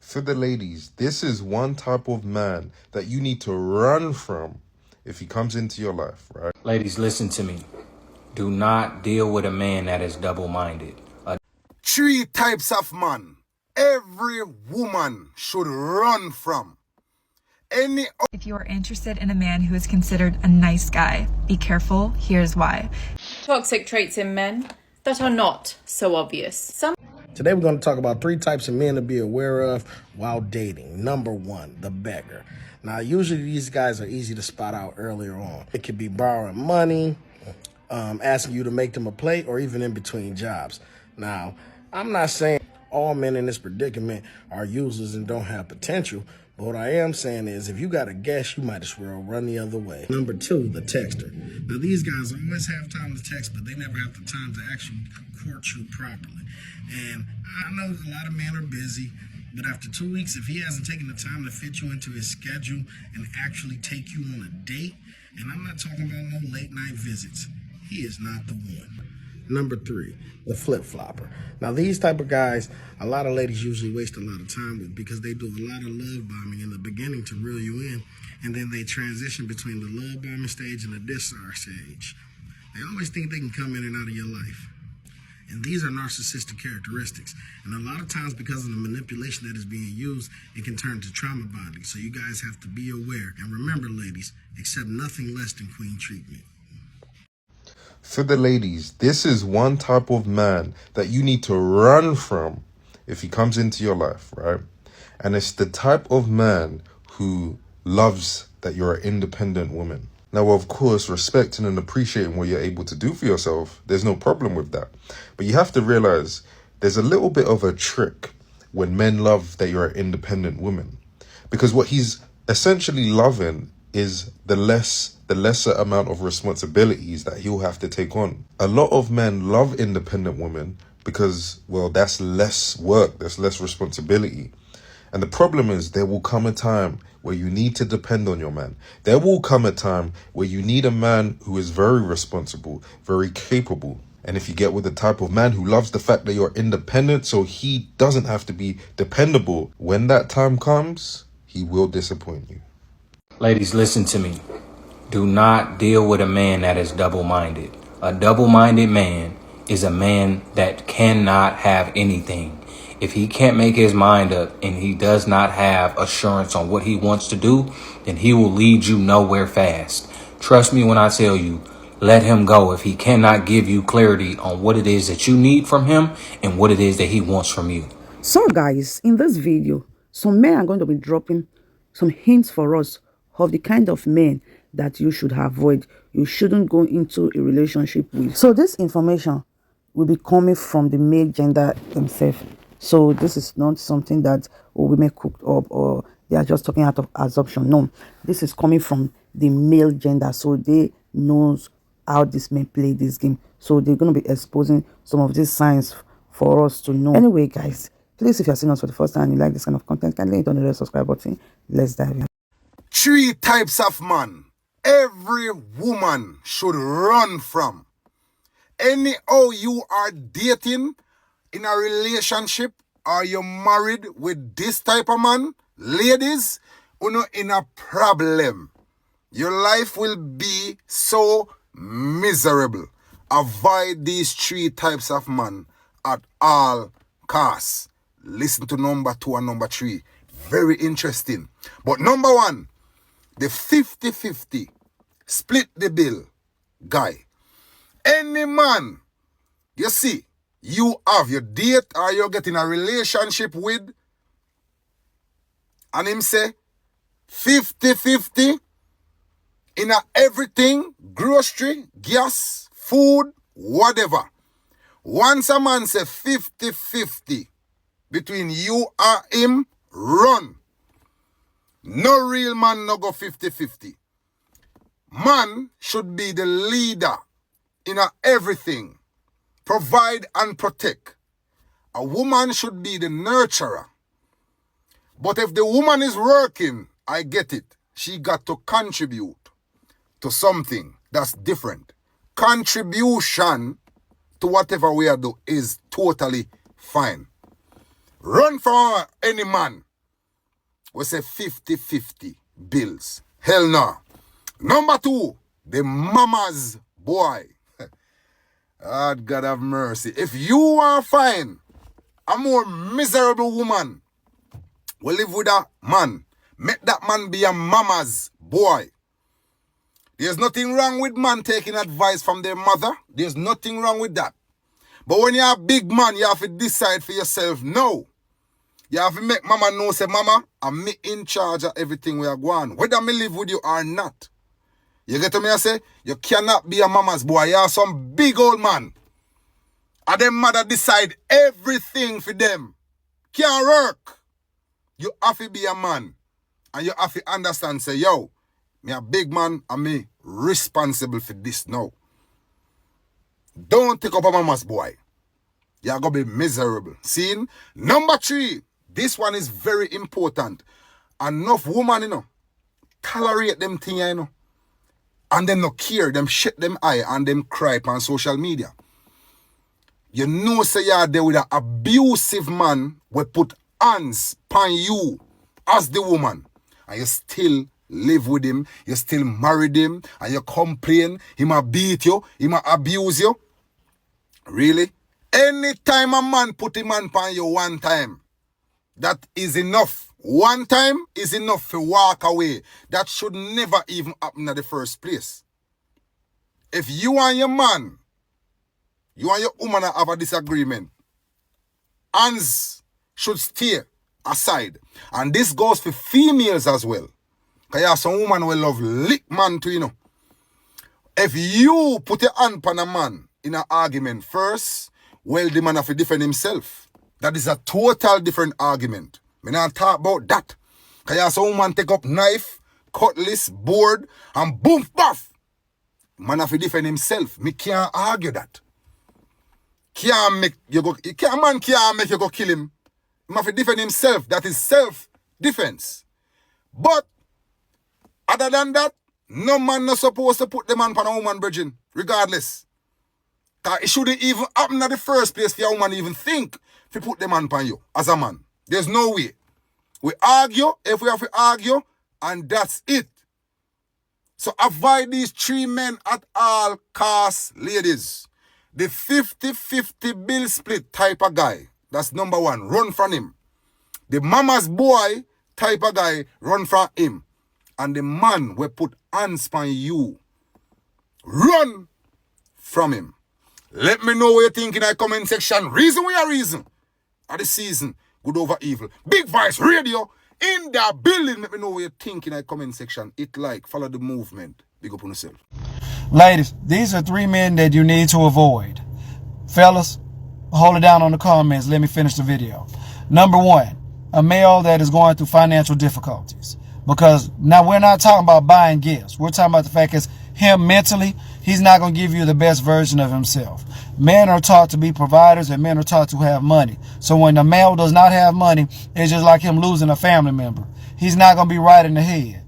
For the ladies, this is one type of man that you need to run from if he comes into your life, right? Ladies, listen to me. Do not deal with a man that is double-minded. Three types of man every woman should run from. If you are interested in a man who is considered a nice guy, be careful. Here's why. Toxic traits in men that are not so obvious. Today we're going to talk about 3 types of men to be aware of while dating. Number 1, the beggar. Now, usually these guys are easy to spot out earlier on. It could be borrowing money, asking you to make them a plate, or even in between jobs. Now, I'm not saying all men in this predicament are users and don't have potential, but what I am saying is if you got a guess, you might as well run the other way. Number 2, the texter. Now, these guys always have time to text, but they never have the time to actually court you properly. And I know a lot of men are busy, but after 2 weeks, if he hasn't taken the time to fit you into his schedule and actually take you on a date, and I'm not talking about no late night visits, he is not the one. Number 3, the flip-flopper. Now, these type of guys, a lot of ladies usually waste a lot of time with because they do a lot of love bombing in the beginning to reel you in, and then they transition between the love bombing stage and the discharge stage. They always think they can come in and out of your life. And these are narcissistic characteristics. And a lot of times because of the manipulation that is being used, it can turn to trauma bonding. So you guys have to be aware. And remember, ladies, accept nothing less than queen treatment. For the ladies, this is one type of man that you need to run from if he comes into your life, right? And it's the type of man who loves that you're an independent woman. Now, of course, respecting and appreciating what you're able to do for yourself, there's no problem with that. But you have to realize there's a little bit of a trick when men love that you're an independent woman. Because what he's essentially loving is the lesser amount of responsibilities that he'll have to take on. A lot of men love independent women because, well, that's less work, that's less responsibility. And the problem is there will come a time where you need to depend on your man. There will come a time where you need a man who is very responsible, very capable. And if you get with the type of man who loves the fact that you're independent so he doesn't have to be dependable, when that time comes, he will disappoint you. Ladies, listen to me. Do not deal with a man that is double-minded. A double-minded man is a man that cannot have anything. If he can't make his mind up and he does not have assurance on what he wants to do, then he will lead you nowhere fast. Trust me when I tell you, let him go if he cannot give you clarity on what it is that you need from him and what it is that he wants from you. So guys, in this video, some men are going to be dropping some hints for us of the kind of men that you should avoid, you shouldn't go into a relationship with. So this information will be coming from the male gender themselves. So this is not something that women cooked up or they are just talking out of assumption. No, this is coming from the male gender. So they knows how these men play this game. So they're going to be exposing some of these signs for us to know. Anyway, guys, please, if you're seeing us for the first time and you like this kind of content, kindly hit on the red subscribe button. Let's dive in. 3 types of man every woman should run from. Anyhow you are dating, in a relationship, or you're married with this type of man, ladies, you're in a problem. Your life will be so miserable. Avoid these 3 types of man at all costs. Listen to number 2 and number 3. Very interesting. But number 1, the 50-50, split the bill guy. Any man, you see, you have your date or you're getting a relationship with, and him say 50-50 in a everything, grocery, gas, food, whatever. Once a man say 50-50 between you and him, run. No real man no go 50-50. Man should be the leader in a everything. Provide and protect. A woman should be the nurturer. But if the woman is working, I get it. She got to contribute to something that's different. Contribution to whatever we are doing is totally fine. Run from any man we say 50-50 bills. Hell no. Number 2, the mama's boy. God have mercy. If you are fine, a more miserable woman will live with a man, make that man be a mama's boy. There's nothing wrong with man taking advice from their mother. There's nothing wrong with that. But when you're a big man, you have to decide for yourself. No. You have to make mama know, say, mama, I'm me in charge of everything we are going. Whether me live with you or not. You get to me, I say? You cannot be a mama's boy. You are some big old man. And them mother decide everything for them. Can't work. You have to be a man. And you have to understand, say, yo, me a big man and me responsible for this now. Don't take up a mama's boy. You're going to be miserable. See? Number 3, this one is very important. Enough woman, tolerate them thing, and them no care, them shut them eye and them cry on social media. You know, say you're there with an abusive man will put hands upon you as the woman, and you still live with him, you still married him, and you complain, he might beat you, he might abuse you. Really? Anytime a man put him hand upon you one time, that is enough. One time is enough to walk away. That should never even happen in the first place. If you and your man, you and your woman have a disagreement, hands should stay aside. And this goes for females as well. Because you have some woman will love lick man too, If you put your hand on a man in an argument first, well, the man have to defend himself. That is a total different argument. Me not talk about that. Because you have some woman take up knife, cutlass, board, and boom, puff. Man have to defend himself. Me can't argue that. Man can't make you go kill him. He have to defend himself. That is self-defense. But other than that, no man not supposed to put the man on a woman virgin, regardless. Because it shouldn't even happen in the first place for a woman even think to put the man on you as a man. There's no way. We argue if we have to argue, and that's it. So avoid these 3 men at all costs, ladies. The 50-50 bill split type of guy, that's number 1. Run from him. The mama's boy type of guy, run from him. And the man will put hands on you. Run from him. Let me know what you think in the comment section. Reason we are reason. At the season, good over evil. Big Voice Radio in the building. Let me know what you think in the comment section. Hit like, follow the movement. Big up on yourself. Ladies, these are 3 men that you need to avoid. Fellas, hold it down on the comments. Let me finish the video. Number 1, a male that is going through financial difficulties. Because now we're not talking about buying gifts. We're talking about the fact is him mentally, he's not going to give you the best version of himself. Men are taught to be providers and men are taught to have money. So when the male does not have money, it's just like him losing a family member. He's not going to be right in the head.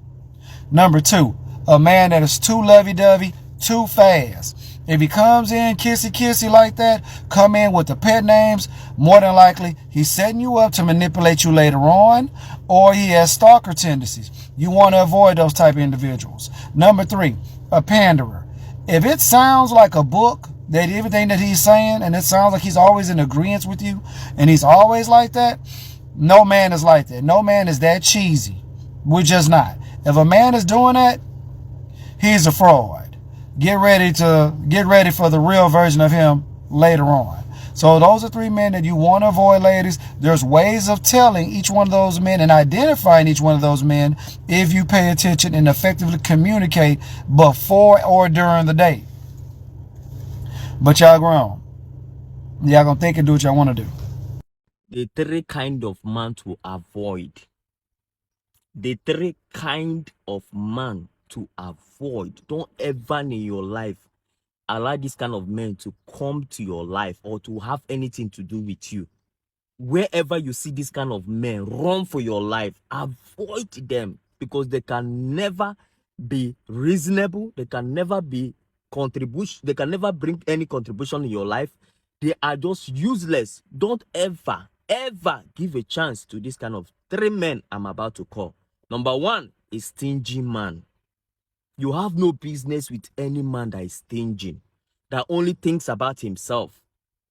Number 2, a man that is too lovey-dovey, too fast. If he comes in kissy-kissy like that, come in with the pet names, more than likely he's setting you up to manipulate you later on, or he has stalker tendencies. You want to avoid those type of individuals. Number 3, a panderer. If it sounds like a book, that everything that he's saying, and it sounds like he's always in agreement with you, and he's always like that, no man is like that. No man is that cheesy. We're just not. If a man is doing that, he's a fraud. Get ready for the real version of him later on. So those are 3 men that you want to avoid, ladies. There's ways of telling each one of those men and identifying each one of those men if you pay attention and effectively communicate before or during the date. But y'all grown. Y'all gonna think and do what y'all want to do. The 3 kind of man to avoid. The 3 kind of man to avoid. Don't ever in your life allow this kind of men to come to your life or to have anything to do with you. Wherever you see this kind of men, run for your life. Avoid them because they can never be reasonable. They can never be contribution. They can never bring any contribution in your life. They are just useless. Don't ever ever give a chance to this kind of 3 men I'm about to call. Number 1 is stingy man. You have no business with any man that is stingy, that only thinks about himself,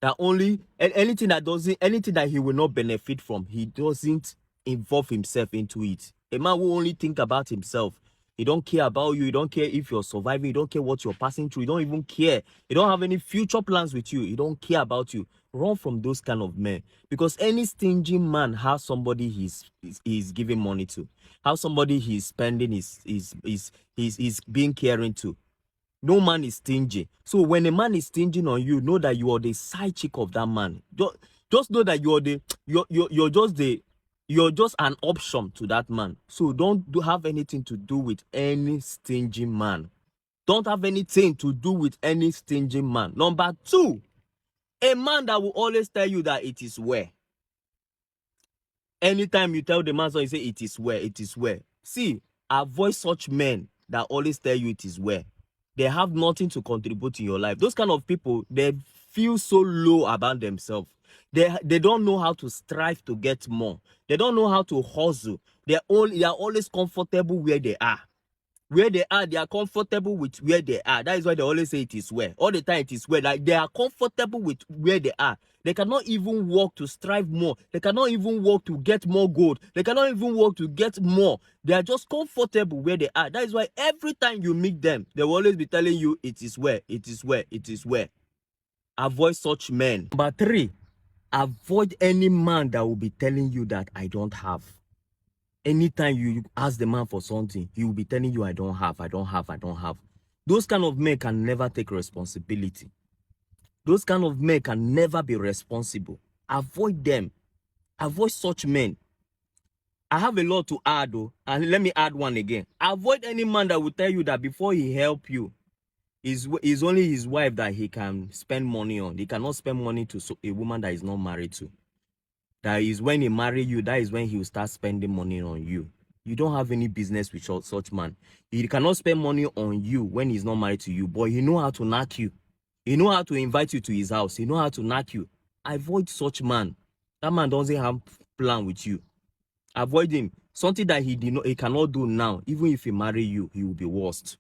that only anything that he will not benefit from, he doesn't involve himself into it. A man will only think about himself. He don't care about you. He don't care if you're surviving. He don't care what you're passing through. He don't even care. He don't have any future plans with you. He don't care about you. Run from those kind of men, because any stingy man has somebody he's giving money to, has somebody he's spending his being caring to. No man is stingy. So when a man is stingy on you, know that you are the side chick of that man. Just know that you're just an option to that man. So don't have anything to do with any stingy man. Don't have anything to do with any stingy man. Number 2, a man that will always tell you that it is well. Anytime you tell the man so, you say it is well, it is well. See, avoid such men that always tell you it is well. They have nothing to contribute in your life. Those kind of people, they feel so low about themselves. They don't know how to strive to get more. They don't know how to hustle. They are always comfortable where they are. Where they are comfortable with where they are. That is why they always say it is well. All the time it is well. Like, they are comfortable with where they are. They cannot even work to strive more. They cannot even work to get more gold. They cannot even work to get more. They are just comfortable where they are. That is why every time you meet them, they will always be telling you it is well, it is well, it is well. Avoid such men. Number 3, avoid any man that will be telling you that I don't have. Anytime you ask the man for something, he will be telling you, I don't have, I don't have, I don't have. Those kind of men can never take responsibility. Those kind of men can never be responsible. Avoid them. Avoid such men. I have a lot to add, though, and let me add one again. Avoid any man that will tell you that before he help you, it's only his wife that he can spend money on. He cannot spend money to a woman that is not married to. That is when he marry you, that is when he will start spending money on you. You don't have any business with such man. He cannot spend money on you when he's not married to you, but he know how to knock you. He know how to invite you to his house. He know how to knock you. Avoid such man. That man doesn't have plan with you. Avoid him. Something that he cannot do now, even if he marry you, he will be worst.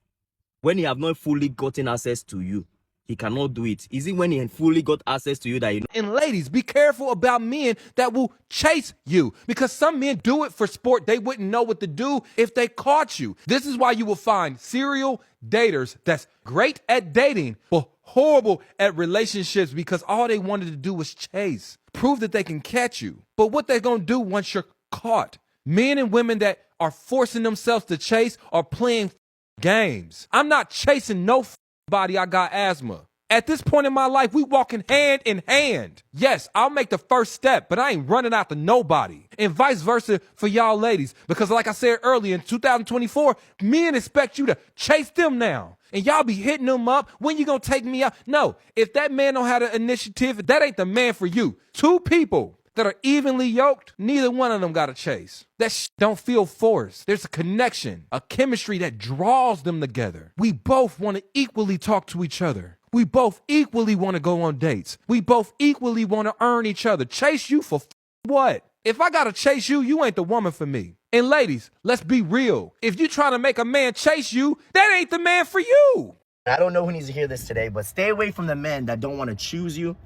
When he have not fully gotten access to you, he cannot do it. Is it when he fully got access to you that he... And ladies, be careful about men that will chase you, because some men do it for sport. They wouldn't know what to do if they caught you. This is why you will find serial daters that's great at dating but horrible at relationships, because all they wanted to do was chase, prove that they can catch you. But what they're going to do once you're caught? Men and women that are forcing themselves to chase are playing games. I'm not chasing no body. I got asthma. At this point in my life, we walking hand in hand. Yes, I'll make the first step, but I ain't running after nobody. And vice versa for y'all ladies. Because like I said earlier, in 2024, men expect you to chase them now. And y'all be hitting them up. When you gonna take me out? No, if that man don't have the initiative, that ain't the man for you. 2 people that are evenly yoked, neither one of them got to chase. That don't feel forced. There's a connection, a chemistry that draws them together. We both want to equally talk to each other. We both equally want to go on dates. We both equally want to earn each other. Chase you for what? If I got to chase you, you ain't the woman for me. And ladies, let's be real. If you trying to make a man chase you, that ain't the man for you. I don't know who needs to hear this today, but stay away from the men that don't want to choose you,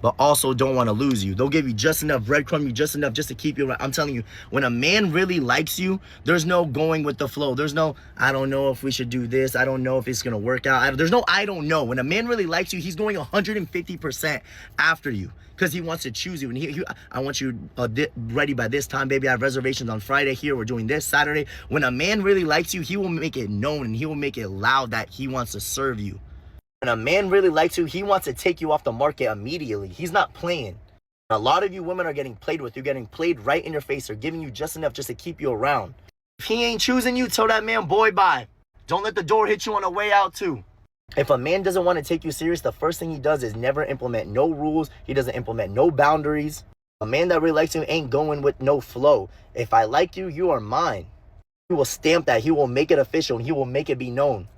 but also don't want to lose you. They'll give you just enough, breadcrumb you just enough just to keep you around. I'm telling you, when a man really likes you, there's no going with the flow. There's no, I don't know if we should do this. I don't know if it's going to work out. There's no, I don't know. When a man really likes you, he's going 150% after you, because he wants to choose you. And I want you ready by this time, baby. I have reservations on Friday here. We're doing this Saturday. When a man really likes you, he will make it known and he will make it loud that he wants to serve you. When a man really likes you, he wants to take you off the market immediately. He's not playing. A lot of you women are getting played with. You're getting played right in your face. They're giving you just enough just to keep you around. If he ain't choosing you, tell that man, boy, bye. Don't let the door hit you on the way out, too. If a man doesn't want to take you serious, the first thing he does is never implement no rules. He doesn't implement no boundaries. A man that really likes you ain't going with no flow. If I like you, you are mine. He will stamp that. He will make it official and he will make it be known.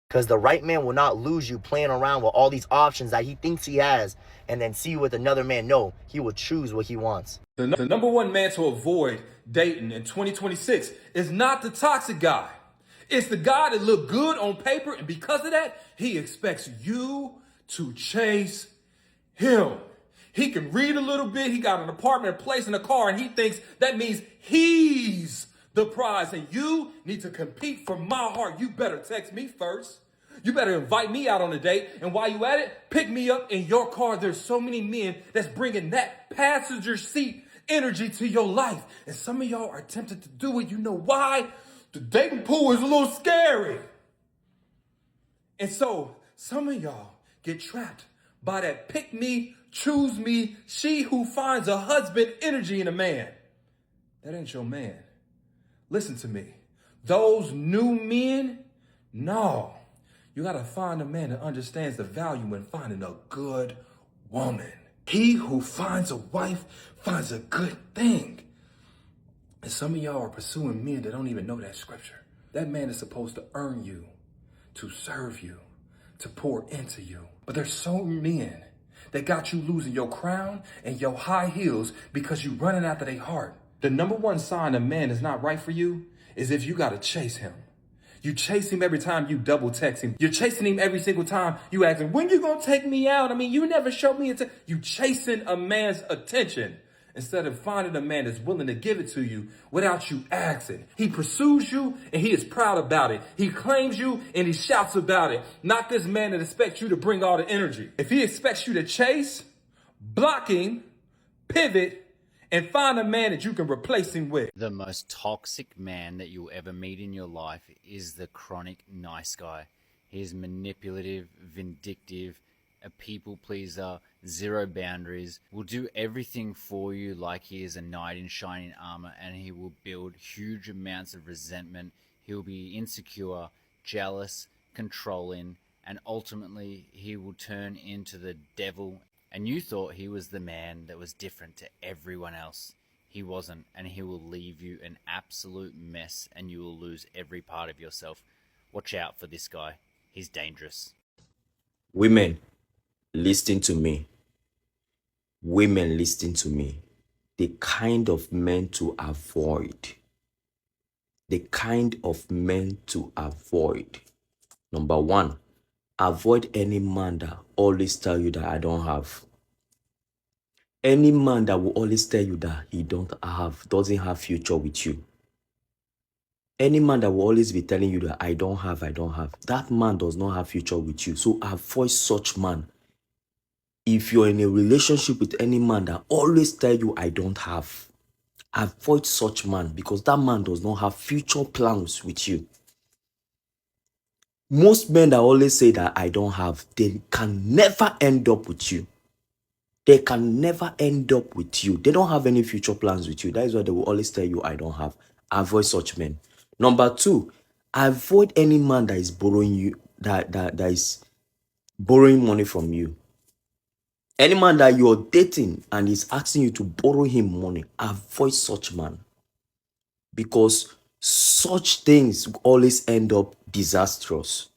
Because the right man will not lose you playing around with all these options that he thinks he has and then see you with another man. No, he will choose what he wants. The number one man to avoid dating in 2026 is not the toxic guy. It's the guy that look good on paper, and because of that, he expects you to chase him. He can read a little bit, he got an apartment, a place, and a car, and he thinks that means he's the prize, and you need to compete for my heart. You better text me first. You better invite me out on a date, and while you at it, pick me up in your car. There's so many men that's bringing that passenger seat energy to your life, and some of y'all are tempted to do it. You know why? The dating pool is a little scary. And so some of y'all get trapped by that pick me, choose me, she who finds a husband energy in a man. That ain't your man. Listen to me. Those new men, no. You gotta find a man that understands the value in finding a good woman. He who finds a wife finds a good thing. And some of y'all are pursuing men that don't even know that scripture. That man is supposed to earn you, to serve you, to pour into you. But there's so many men that got you losing your crown and your high heels because you running after their heart. The number one sign a man is not right for you is if you gotta chase him. You chase him every time you double text him. You're chasing him every single time you ask him, when you gonna take me out? I mean, you never showed me attention. You chasing a man's attention instead of finding a man that's willing to give it to you without you asking. He pursues you and he is proud about it. He claims you and he shouts about it. Not this man that expects you to bring all the energy. If he expects you to chase, block him, pivot, and find a man that you can replace him with. The most toxic man that you'll ever meet in your life is the chronic nice guy. He's manipulative, vindictive, a people pleaser, zero boundaries, will do everything for you like he is a knight in shining armor, and he will build huge amounts of resentment. He'll be insecure, jealous, controlling, and ultimately he will turn into the devil. And you thought he was the man that was different to everyone else. He wasn't, and he will leave you an absolute mess, and you will lose every part of yourself. Watch out for this guy. He's dangerous. Women, listen to me. Women, listen to me. The kind of men to avoid. The kind of men to avoid. Number one, avoid any man that always tell you that I don't have. Any man that will always tell you that he doesn't have future with you. Any man that will always be telling you that I don't have. That man does not have future with you. So avoid such man. If you're in a relationship with any man that always tell you I don't have, avoid such man, because that man does not have future plans with you. Most men that always say that I don't have, they can never end up with you. They can never end up with you. They don't have any future plans with you. That is why they will always tell you I don't have. Avoid such men. Number two, avoid any man that is borrowing you, that is borrowing money from you. Any man that you're dating and is asking you to borrow him money, avoid such man. Because such things always end up disastrous.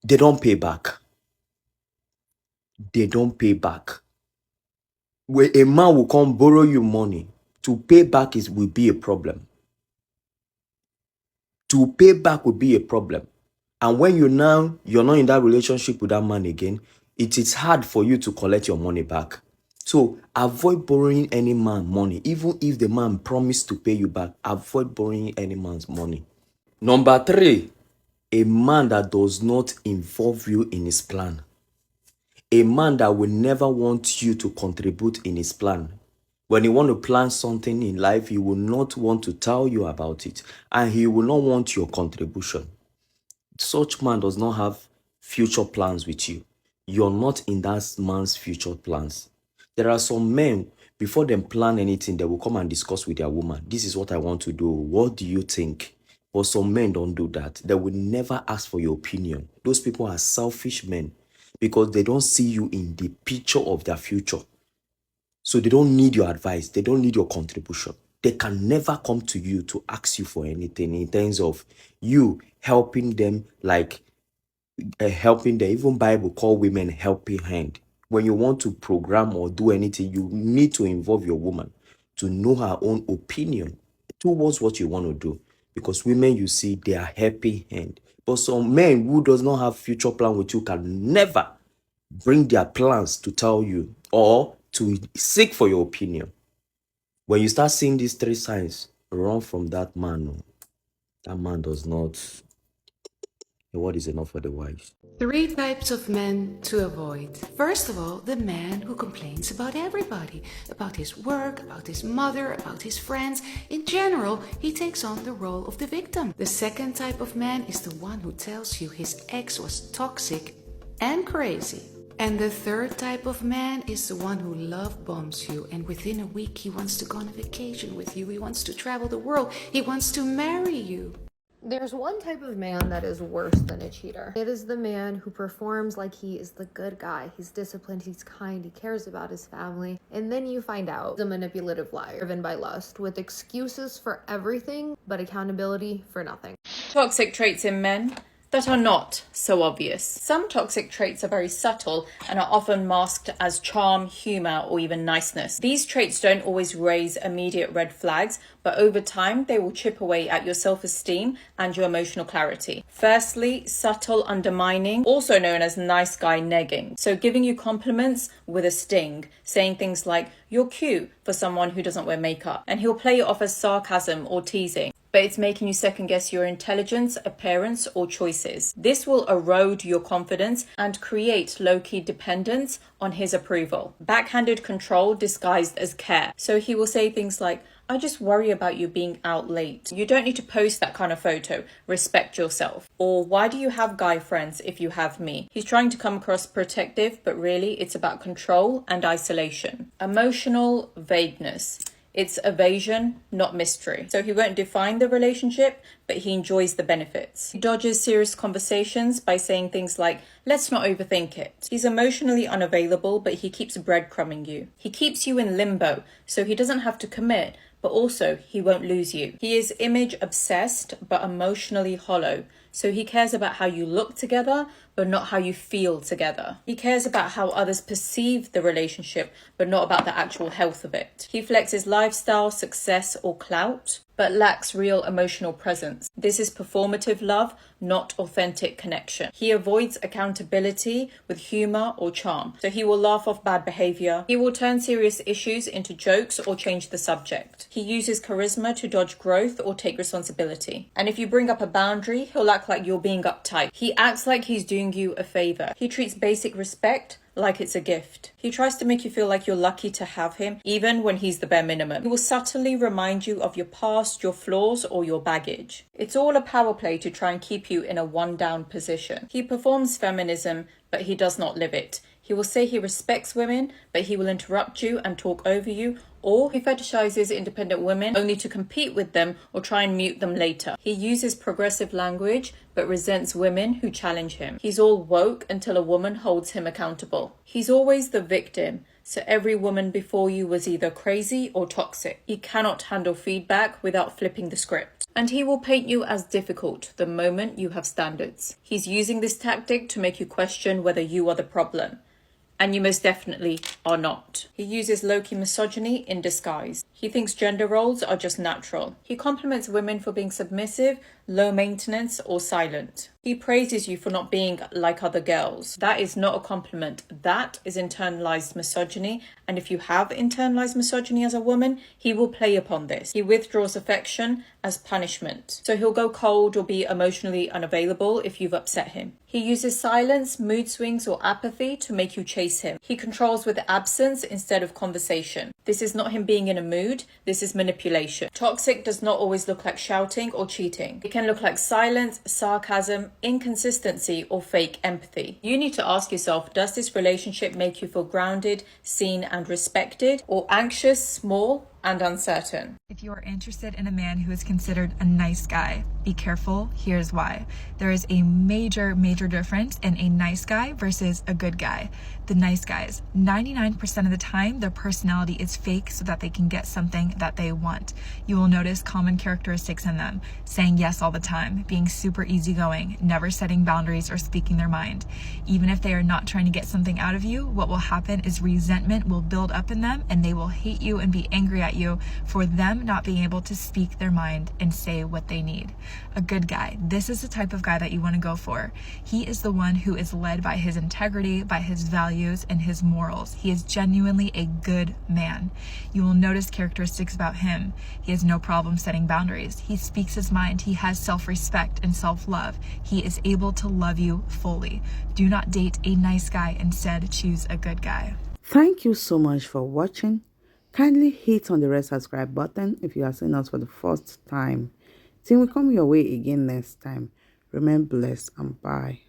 They don't pay back. They don't pay back. Where a man will come borrow you money, to pay back will be a problem. To pay back will be a problem. And when you're not in that relationship with that man again, it is hard for you to collect your money back. So avoid borrowing any man money. Even if the man promised to pay you back, avoid borrowing any man's money. Number three, a man that does not involve you in his plan. A man that will never want you to contribute in his plan. When he want to plan something in life, he will not want to tell you about it, and he will not want your contribution. Such man does not have future plans with you. You're not in that man's future plans. There are some men, before they plan anything, they will come and discuss with their woman. This is what I want to do. What do you think? But some men don't do that. They will never ask for your opinion. Those people are selfish men because they don't see you in the picture of their future. So they don't need your advice. They don't need your contribution. they can never come to you to ask you for anything in terms of you helping them, like helping them. Even Bible call women helping hand. When you want to program or do anything, you need to involve your woman to know her own opinion towards what you want to do. Because women, you see, they are helping hand. But some men who does not have future plan with you can never bring their plans to tell you or to seek for your opinion. When you start seeing these three signs, run from that man. That man does not. The word is enough for the wise. 3 types of men to avoid. First of all, the man who complains about everybody, about his work, about his mother, about his friends. In general, he takes on the role of the victim. The second type of man is the one who tells you his ex was toxic and crazy. And the third type of man is the one who love bombs you, and within a week he wants to go on a vacation with you, he wants to travel the world, he wants to marry you. There's one type of man that is worse than a cheater. It is the man who performs like he is the good guy. He's disciplined, he's kind, he cares about his family. And then you find out the manipulative liar, driven by lust, with excuses for everything, but accountability for nothing. Toxic traits in men that are not so obvious. Some toxic traits are very subtle and are often masked as charm, humor, or even niceness. These traits don't always raise immediate red flags, but over time they will chip away at your self-esteem and your emotional clarity. Firstly, subtle undermining, also known as nice guy negging. So giving you compliments with a sting, saying things like, "You're cute," for someone who doesn't wear makeup. And he'll play it off as sarcasm or teasing, but it's making you second guess your intelligence, appearance, or choices. This will erode your confidence and create low-key dependence on his approval. Backhanded control disguised as care. So he will say things like, "I just worry about you being out late. You don't need to post that kind of photo. Respect yourself." Or, "Why do you have guy friends if you have me?" He's trying to come across protective, but really it's about control and isolation. Emotional vagueness. It's evasion, not mystery. So he won't define the relationship, but he enjoys the benefits. He dodges serious conversations by saying things like, "Let's not overthink it." He's emotionally unavailable, but he keeps breadcrumbing you. He keeps you in limbo, so he doesn't have to commit, but also he won't lose you. He is image obsessed, but emotionally hollow. So he cares about how you look together, but not how you feel together. He cares about how others perceive the relationship, but not about the actual health of it. He flexes lifestyle, success, or clout, but lacks real emotional presence. This is performative love, not authentic connection. He avoids accountability with humor or charm. So he will laugh off bad behavior. He will turn serious issues into jokes or change the subject. He uses charisma to dodge growth or take responsibility. And if you bring up a boundary, he'll act like you're being uptight. He acts like he's doing you a favor. He treats basic respect like it's a gift. He tries to make you feel like you're lucky to have him, even when he's the bare minimum. He will subtly remind you of your past, your flaws, or your baggage. It's all a power play to try and keep you in a one-down position. He performs feminism, but he does not live it. He will say he respects women, but he will interrupt you and talk over you, or he fetishizes independent women only to compete with them or try and mute them later. He uses progressive language, but resents women who challenge him. He's all woke until a woman holds him accountable. He's always the victim, so every woman before you was either crazy or toxic. He cannot handle feedback without flipping the script. And he will paint you as difficult the moment you have standards. He's using this tactic to make you question whether you are the problem. And you most definitely are not. He uses low-key misogyny in disguise. He thinks gender roles are just natural. He compliments women for being submissive, low maintenance, or silent. He praises you for not being like other girls. That is not a compliment. That is internalized misogyny. And if you have internalized misogyny as a woman, he will play upon this. He withdraws affection as punishment. So he'll go cold or be emotionally unavailable if you've upset him. He uses silence, mood swings, or apathy to make you chase him. He controls with absence instead of conversation. This is not him being in a mood. This is manipulation. Toxic does not always look like shouting or cheating. It can look like silence, sarcasm, inconsistency, or fake empathy. You need to ask yourself, does this relationship make you feel grounded, seen, and respected, or anxious, small, and uncertain. If you are interested in a man who is considered a nice guy, be careful. Here's why. There is a major difference in a nice guy versus a good guy. The nice guys, 99% of the time, their personality is fake so that they can get something that they want. You will notice common characteristics in them: saying yes all the time, being super easygoing, never setting boundaries or speaking their mind. Even if they are not trying to get something out of you, what will happen is resentment will build up in them and they will hate you and be angry at you for them not being able to speak their mind and say what they need. A good guy, this is the type of guy that you want to go for. He is the one who is led by his integrity, by his values, and his morals. He is genuinely a good man. You will notice characteristics about him. He has no problem setting boundaries. He speaks his mind. He has self-respect and self-love. He is able to love you fully. Do not date a nice guy. Instead, choose a good guy. Thank you so much for watching. Kindly hit on the red subscribe button if you are seeing us for the first time. Till we come your way again next time. Remain blessed and bye.